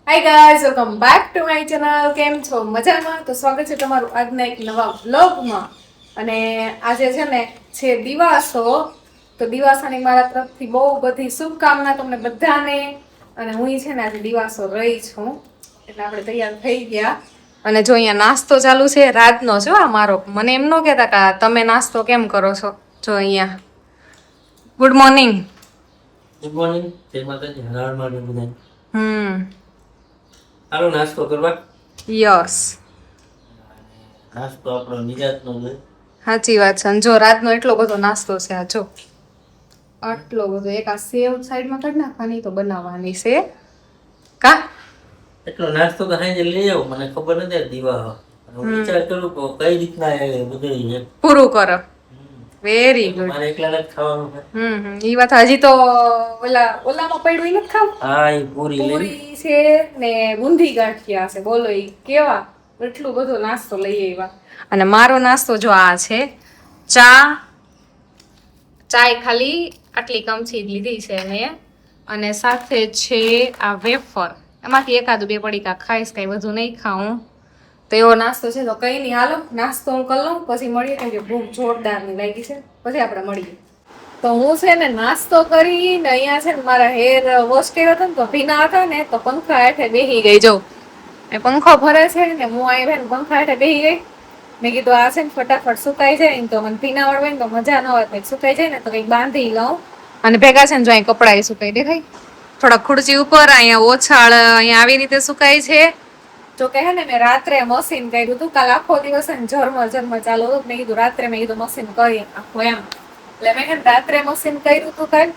Hi guys, welcome back to my channel. કેમ છો? મજામાં? તો સ્વાગત છે તમારું આજના એક નવા વ્લોગમાં. અને આજે છે ને છે દિવાસો. તો દિવાસાની મારા તરફથી બહુ બધી શુભકામના તમને બધાને. અને હું છે ને આજે દિવાસો રહી છું, એટલે આપણે તૈયાર થઈ ગયા. અને જો અહીંયા નાસ્તો ચાલુ છે રાતનો, જો આ મારો. મને એમ ન કહેતા કે તમે નાસ્તો કેમ કરો છો. જો અહીંયા ગુડ મોર્નિંગ. Good morning. જય માતાજી. હર મહાદેવ બધાને. હાલો નાસ્તો કરવા. યસ, નાસ્તો આપણો નિરાતનો છે. સાચી વાત છે. અને જો રાતનો એટલો બધો નાસ્તો છે. આ જો આટલો બધો. એક આ સેવ સાઈડમાં કાઢી નાખવાની, તો બનાવવાની છે કા. એટલો નાસ્તો તો સાંજે લઈ આવો, મને ખબર નથી દીવા. હું વિચાર કરું કે કઈ રીતના એ બધું પૂરું કરો. Very good. મારે એકલા નથી ખાવાનું છે. ઈ વાત હજી તો ઓલામાં પડ્યું ઈ નથી ખાવ. હા, એ પૂરી પૂરી છે ને બુંદી ગાંઠિયા છે. બોલો ઈ કેવા એટલું બધો નાસ્તો લઈ આવ્યા. અને મારો નાસ્તો જો આ છે ચાય ખાલી આટલી કમચી લીધી છે મેં. અને સાથે છે આ વેફર. એમાંથી એકાદું બે પડીકા ખાઈશ, કઈ બધું નહીં ખાઉં. તો એવો નાસ્તો છે. તો કઈ નહીં, હાલો નાસ્તો હું કરી લઉં, પછી મળીએ. કેમ કે ભૂખ જોરદારની લાગી છે, પછી આપણે મળીએ. તો હું છે ને નાસ્તો કરીને અહીંયા છે ને મારા હેર વોશ કર્યો હતો ને, તો ભીના હતા ને, તો પંખા હેઠે બેસી ગઈ. જો એ પંખો ભરે છે ને, હું અહીં પંખા હેઠે બેસી ગઈ. મેં કીધું આ છે ને ફટાફટ સુકાઈ જાય ને, તો મને ભીના વળવે ને તો મજા ન આવે. કંઈક સુકાઈ જાય ને તો કંઈક બાંધી લઉં. અને ભેગા છે ને જો અહીં કપડાં સુકાઈ દેખાય થોડા ખુરચી ઉપર, અહીંયા ઓછાળ અહીંયા આવી રીતે સુકાય છે. જો કે હે ને મેં રાત્રે મશીન કર્યું હતું. કાલ આખો દિવસ ઝરમર ચાલુ હતું. મેં કીધું રાત્રે મશીન કરી નાખું એમ. એટલે મેં રાત્રે મશીન કર્યું હતું કાલ.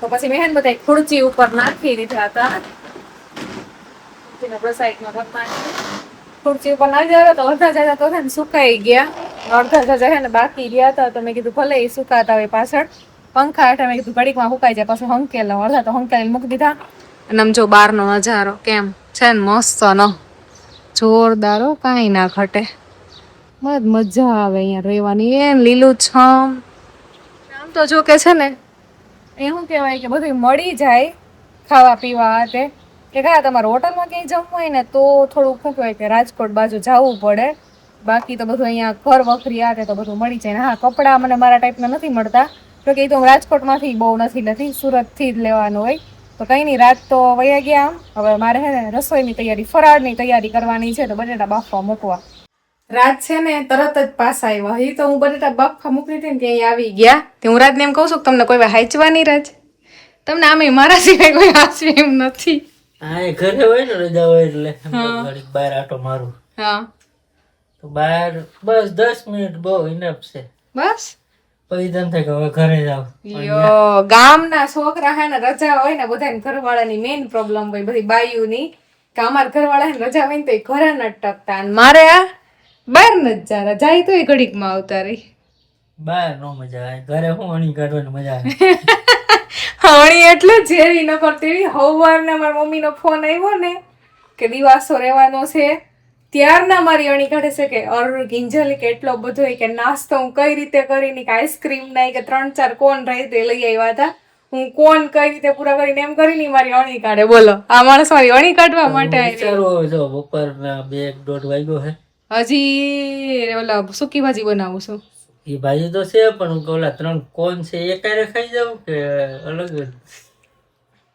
તો પછી મેં બધા ખુરચી ઉપર નાખી દીધા હતા. ખુરચી ઉપર નાખી દીધા તો અડધા જાજા તો છે ને સુકાઈ ગયા. અડધા જાજા છે ને બાકી રહ્યા હતા. તો મેં કીધું ભલે એ સુકાતા હોય પાછળ પંખા હેઠળ. મેં કીધું ઘડીકમાં સુકાઈ જાય, પછી હંકેલો. અડધા તો હંકેલી મૂકી દીધા. અને આમ જો બહારનો નજારો કેમ છે ને મસ્ત નો જોરદારો, કાંઈ ના ઘટે. મજા આવે અહીંયા રહેવાની. એમ લીલું છમ. આમ તો જો કે છે ને એ શું કહેવાય કે બધું મળી જાય ખાવા પીવા. તે કે તમારે હોટલમાં ક્યાંય જમવું હોય ને તો થોડુંક શું કહેવાય કે રાજકોટ બાજુ જવું પડે. બાકી તો બધું અહીંયા ઘર વખરી આ તો બધું મળી જાય. હા, કપડાં મને મારા ટાઈપના નથી મળતા, તો કે એ તો હું રાજકોટમાંથી બહુ નથી લેતી, સુરતથી જ લેવાનું હોય. તો કંઈ નહીં, રાત તો વયા ગયા. હવે મારે છે ને રસોઈની તૈયારી, ફરાળની તૈયારી કરવાની છે. તો બટેટા બાફવા મૂકવા. રાત છે ને તરત જ પાસ આવ્યા. એ તો હું બટેટા બાફવા મૂકી હતી ને ત્યાં આવી ગયા. હું રાતને એમ કહું છું કે તમને કોઈ હાચવાની રાજ, તમને આમે મારા સિવાય કોઈ હાચવે એમ નથી. હા, એ ઘરે હોય ને રજા હોય એટલે બહાર આટો મારું. હા, તો બહાર બસ 10 મિનિટ બહુ ઇનફ છે. બસ પછી ધન થાય કે હવે ઘરે જાવ. યો ગામના છોકરા હે ને રજા હોય ને, બધાને ઘરવાળાની મેઇન પ્રોબ્લેમ હોય બધી બાયુની, કે અમારા ઘરવાળા ને રજા હોય ને તો એ ઘરે ન ટકતા. અને મારે આ બહાર ન જ જા જાય તો એ ઘડીકમાં આવતા રહી. બહાર નો મજા આવે, ઘરે હું અણી કાઢવાની મજા આવે. અણી એટલે જેવી ન કરતી. હવારના મારા મમ્મીનો ફોન આવ્યો ને કે દિવાસો રહેવાનો છે, ત્યારના મારી અણી કાઢે છે કે ગિંજલ કે એટલો બધો કે નાસ્તો હું કઈ રીતે કરીને, કે આઈસ્ક્રીમ ના કે 3-4 કોન રહી તે લઈ આવ્યા હતા, હું કોન કઈ રીતે પૂરા કરીને એમ કરીને મારી અણી કાઢે. બોલો, આ માણસ મારી અણી કાઢવા માટે જો બપોરના 2-1:30 વાગ્યો હે. હજી ઓલા સુકી ભાજી બનાવું છું. એ ભાજી તો છે, પણ ઓલા 3 કોન છે એ કારે ખાઈ જાવ કે અલગ?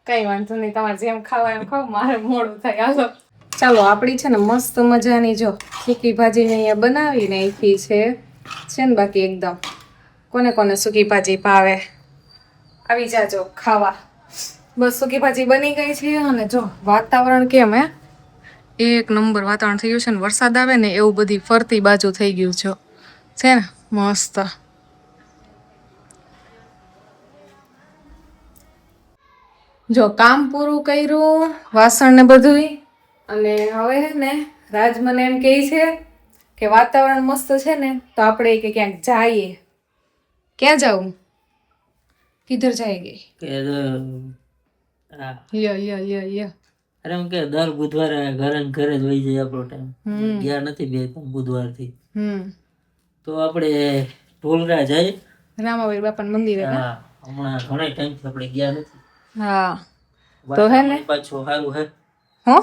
કઈ વાંધો નહીં, તમારે જેમ ખાવા એમ ખાવ, મારે મોડું થાય. હાલો ચાલો, આપણી છે ને મસ્ત મજાની જો સૂકી ભાજીને અહીંયા બનાવી નાખી છે ને. બાકી એકદમ કોને કોને સૂકી ભાજી ભાવે આવી જાજો ખાવા. બસ સૂકી ભાજી બની ગઈ છે. અને જો વાતાવરણ કેમ હે, એક નંબર વાતાવરણ થઈ ગયું છે ને. વરસાદ આવે ને એવું બધી ફરતી બાજુ થઈ ગયું છે ને મસ્ત. જો કામ પૂરું કર્યું, વાસણ ને બધું. અને હવે હે ને રાજ મને એમ કહે છે કે વાતાવરણ મસ્ત છે ને, તો આપણે કે ક્યાંક જઈએ. ક્યાં જાવું? કિધર જાયગે? અરે એમ કે દર બુધવારે ઘરે જ વહી જાય આપણો ટાઈમ. ગયા નથી બે બુધવાર થી. તો આપણે ઢોલરા જઈએ રામાવીર બાપાના મંદિરે. હા, હમણાં ઘણા ટાઈમ થી આપણે ગયા નથી. હા, તો હે ને પાછું સારું હે. હો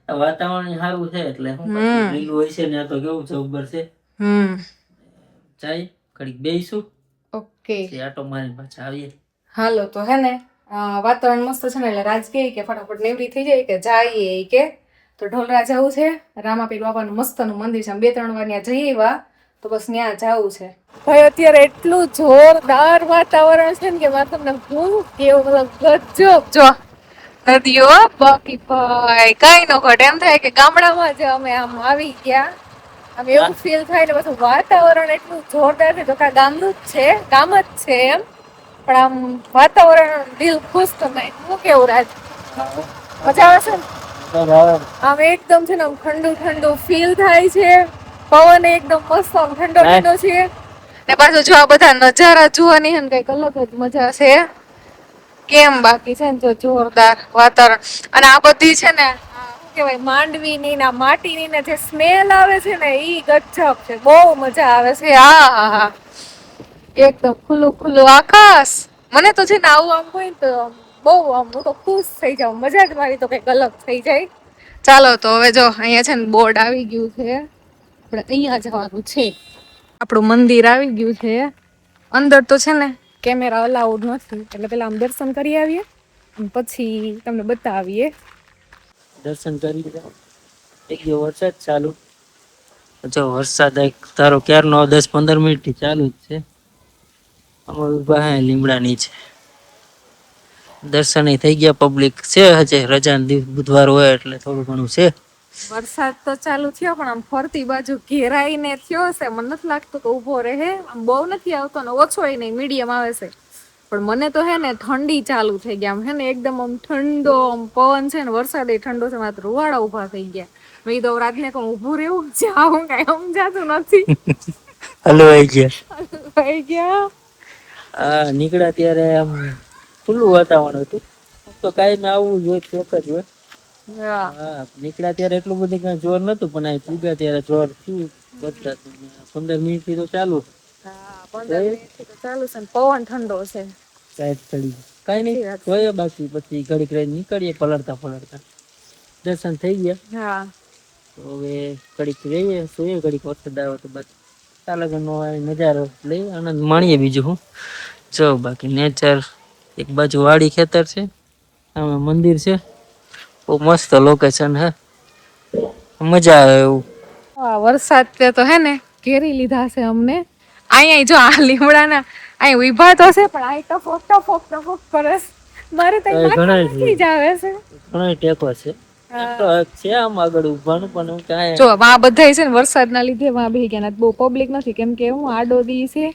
આ વાતાવરણ સારું છે એટલે શું પાછું લીલું હોય છે ને આ તો કેવું જબર છે. જાય ઘડીક બેહીશું, ઓકે પછી આટો મારીને પાછા આવીએ. હાલો તો હે ને વાતાવરણ મસ્ત છે ને એટલે રાજ કહે કે ફટાફટ નેવડી થઈ જાય કે જઈએ ઈ કે તો ઢોલરા જવું છે. રામાપીર બાપાનું મસ્તનું મંદિર છે, 2-3 વાર ત્યાં જઈ આવ્યા તો બસ ત્યાં જવું છે. ભાઈ અત્યારે એટલું જોરદાર વાતાવરણ છે ને કે મારે તમને હું કેવું, મતલબ ગજબ. જો નદીઓ, બાકી ભાઈ કઈ નો ઘટ, એમ થાય કે ગામડામાં જ અમે આમ આવી ગયા, આમ એવું ફીલ થાય ને. પાછું વાતાવરણ એટલું જોરદાર છે, તો કા ગામનું જ છે, ગામ જ છે એમ, પણ આમ વાતાવરણ દિલ ખુશ થાય. હું કેવું રાજ, મજા આવે છે ને? આમ એકદમ છે ને આમ ઠંડુ ઠંડુ ફીલ થાય છે, પવન એકદમ મસ્ત આમ ઠંડો ઠંડો છે. ને પાછું જો આ બધા નજારા જોવાની હે ને કઈક અલગ જ મજા છે. કેમ બાકી છે ને જો જોરદાર વાતાવરણ, અને આ બધી છે ને શું કેવાય માંડવીની ના માટીની ને જે સ્મેલ આવે છે ને ઈ ગજબ છે, બહુ મજા આવે છે. હા, એકદમ ખુલ્લું ખુલ્લું આકાશ. મને તો છે ને આવું આમ હોય તો બહુ આમ હું તો ખુશ થઈ જાઉં, મજા જ મારી તો કઈક અલગ થઈ જાય. ચાલો તો હવે જો અહીંયા છે ને બોર્ડ આવી ગયું છે, આપણે અહીંયા જવાનું છે. આપણું મંદિર આવી ગયું છે. અંદર તો છે ને કેમેરા અલાઉડ નથી, એટલે પેલા આમ દર્શન કરી આવીએ પછી તમને બતાવીએ. દર્શન કરી લીધા. એક જો વરસાદ ચાલુ, જો વરસાદ એક તારો ક્યારનો 10-15 મિનિટ થી ચાલુ જ છે. અમારું ઉભા હે લીમડા નીચે. દર્શન થઈ ગયા, પબ્લિક છે. હજે રજાના દિવસ બુધવાર હોય એટલે થોડું ઘણું છે. વરસાદ તો ચાલુ થયો પણ આમ ફરતી બાજુ ઘેરાઈને થયો છે. મને નથી લાગતું કે ઉભો રહે, આમ બહુ નથી આવતો ને ઓછો નહીં, મીડિયમ આવે છે. પણ મને તો હે ને ઠંડી ચાલુ થઈ ગયા, આમ હે ને એકદમ આમ ઠંડો આમ પવન છે ને, વરસાદ ઠંડો છે, માત્ર રૂવાડા ઉભા થઈ ગયા. મેં તો રાતને કહું ઊભું રહેવું, જાઉં કઈ સમજાતું નથી. હલવાઈ ગયા, હલવાઈ ગયા. હા, નીકળ્યા ત્યારે આમ ખુલ્લું વાતાવરણ હતું, તો કાંઈ ના આવવું જોઈએ, ચોક જ હોય. હા, નીકળ્યા ત્યારે એટલું બધું કઈ જોર નતું, પણ આ પૂગ્યા ત્યારે જોર થયું. બધા 15 મિનિટ થી તો ચાલુ. હા, 15 મિનિટ થી તો ચાલુ છે, પવન ઠંડો છે. કઈ નહીં જોઈએ, બાકી પછી ઘડીક રહી નીકળીએ પલળતા પલળતા. દર્શન થઈ ગયા. હા, તો હવે ઘડીક રહીએ, જોઈએ ઘડીક. વરસાદ આવ્યો તો બસ તાલાગઢનો નજારો લઈ આનંદ માણીએ. બીજું હું જો બાકી નેચર, એક બાજુ વાડી ખેતર છે, આમે મંદિર છે. બહુ મસ્ત લોકેશન હે, મજા આવે એવું. હા, વરસાદ તો હે ને ઘેરી લીધા છે અમને. અહીંયા જો આ લીમડાના અહીં ઉભા તો છે, પણ અહીં ટપોક ટપોક ટપોક કરે. મારે તો માથામાંથી જ આવે છે. ઘણા ટેકો છે, તો છે આમ આગળ ઉભાનું, પણ હું કાંઈ જો આ બધા છે ને વરસાદના લીધે વાં બેહી ગયા, બહુ પબ્લિક નથી, કેમ કે હું આડો દી છે.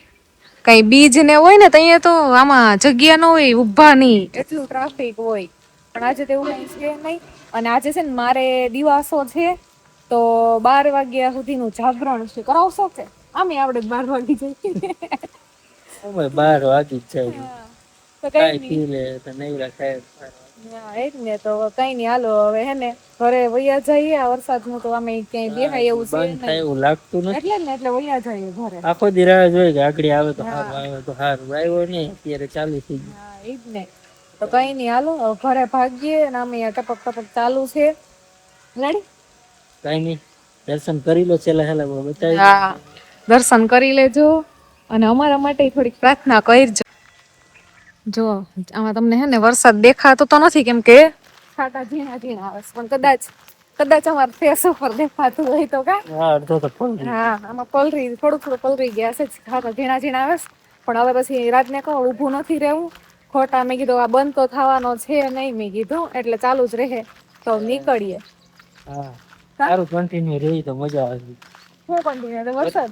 કઈ બીજ ને હોય ને તો અહીંયા તો આમાં જગ્યા ન હોય ઉભા ની, એટલું ટ્રાફિક હોય. પણ આજે તો એવું કઈ છે નહીં. અને આજે છે ને મારે દિવાસો છે, તો 12 વાગ્યા સુધીનું જાગરણ છે. કરાવશો કે? આમે આપણે 12 વાગી જઈએ. 12 વાગી જ જાય, તો કઈ પી લે તો નવરા થાય. એ જ ને, તો કઈ નહીં, હાલો હવે હે ને ઘરે વૈયા જઈએ. આ વરસાદનું તો અમે ક્યાંય બેહાય એવું છે બંધ થાય એવું લાગતું નથી, એટલે ને એટલે વૈયા જઈએ ઘરે. આખો દી રાહ જોઈએ કે આગળ આવે તો સારું, આવે તો સારું. આવ્યો નહીં, અત્યારે ચાલુ થઈ ગયું. હા, એ જ ને. તો કઈ નહીં, હાલો ઘરે ભાગીએ. અને અમે ટપક ટપક ચાલુ છે. રેડી? કઈ નહીં, દર્શન કરી લો છેલ્લા છેલ્લા બતાવી. હા, દર્શન કરી લેજો અને અમારા માટે થોડીક પ્રાર્થના કરજો. જો આમાં તમને હે ને વરસાદ દેખાતો તો નથી, કેમ કે છાંટા ઝીણા ઝીણા આવે છે, પણ કદાચ અમારા ફેસ ઉપર દેખાતું હોય તો કા. હા, અડધો તો પલળી. હા, આમાં પલરી થોડું પલરી ગયા છે, છાંટા ઝીણા ઝીણા આવે છે. પણ હવે પછી રાતને કહું ઊભું નથી રહેવું ખોટા. મેં કીધું આ બંધ તો થવાનો છે નહીં, મેં કીધું એટલે ચાલુ જ રહે તો નીકળીએ. હા, સારું, કન્ટિન્યુ રહી તો મજા આવે. હું કન્ટિન્યુ વરસાદ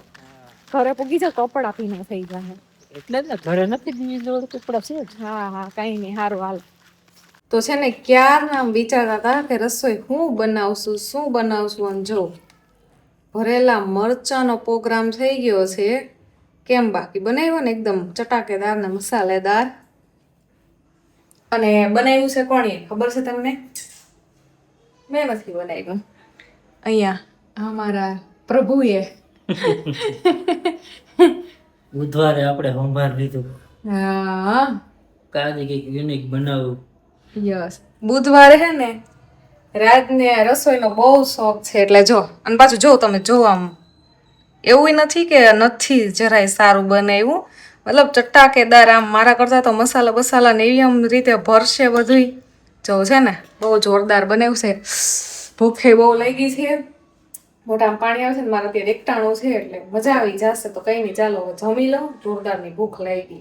ઘરે પૂગી જાવ, કપડા ભીના થઈ જાય એટલે જ ને, ઘરે નથી બીજી કપડા છે. હા હા, કઈ નહીં, સારું હાલ. તો છે ને ક્યારના આમ વિચારતા હતા કે રસોઈ શું બનાવશું. અને જો ભરેલા મરચાંનો પ્રોગ્રામ થઈ ગયો છે. કેમ બાકી બનાવ્યો ને એકદમ ચટાકેદાર ને મસાલેદાર. અને બનાવ્યું છે કોણે ખબર છે તમને? મેં નથી બનાવ્યું, અહીંયા અમારા પ્રભુએ. બુધવારે આપણે સંભાર લીધું. હા, કાજે કઈક યુનિક બનાવ્યું. યસ, બુધવારે હે ને રાજને રસોઈનો બહુ શોખ છે એટલે જો અને પાછું જો તમે જો આમ એવું નથી કે નથી જરાય સારું બને એવું મતલબ ચટાકેદાર આમ મારા કરતા તો મસાલા બસાલા ને એવી આમ રીતે ભરશે બધું જો છે ને બહુ જોરદાર બનાવ્યું છે ભૂખે બહુ લાગી છે મોટામાં પાણી આવશે ને મારા ત્યાં એકટાણું છે એટલે મજા આવી જશે તો કઈ નહીં ચાલો હવે જમી લઉં જોરદારની ભૂખ લાગી